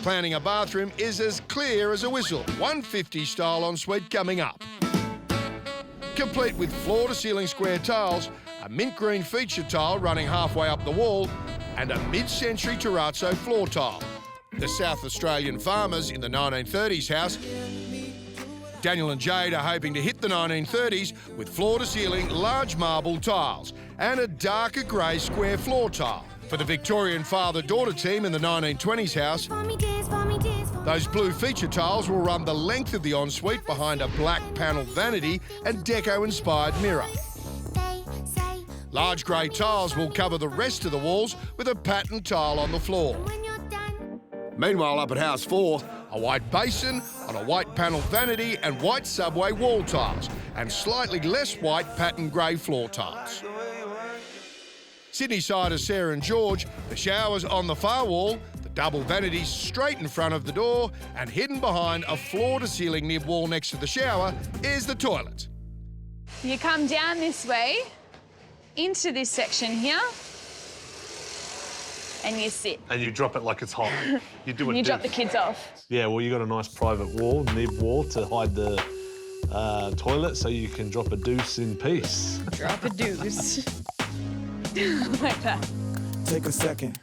planning a bathroom is as clear as a whistle. 150 style ensuite coming up. Complete with floor-to-ceiling square tiles, a mint green feature tile running halfway up the wall, and a mid-century terrazzo floor tile. The South Australian farmers in the 1930s house, Daniel and Jade, are hoping to hit the 1930s with floor-to-ceiling large marble tiles and a darker grey square floor tile. For the Victorian father-daughter team in the 1920s house, those blue feature tiles will run the length of the ensuite behind a black panelled vanity and deco-inspired mirror. Large grey tiles will cover the rest of the walls with a patterned tile on the floor. Meanwhile, up at House 4, a white basin on a white panelled vanity and white subway wall tiles, and slightly less white patterned grey floor tiles. Sydney side of Sarah and George, the shower's on the far wall, the double vanities straight in front of the door, and hidden behind a floor-to-ceiling nib wall next to the shower is the toilet. You come down this way, into this section here, and you sit. And you drop it like it's hot. You do it. You drop the kids off. Yeah, well, you got a nice private wall, nib wall, to hide the toilet, so you can drop a deuce in peace. Drop a deuce. Like that. Take a second.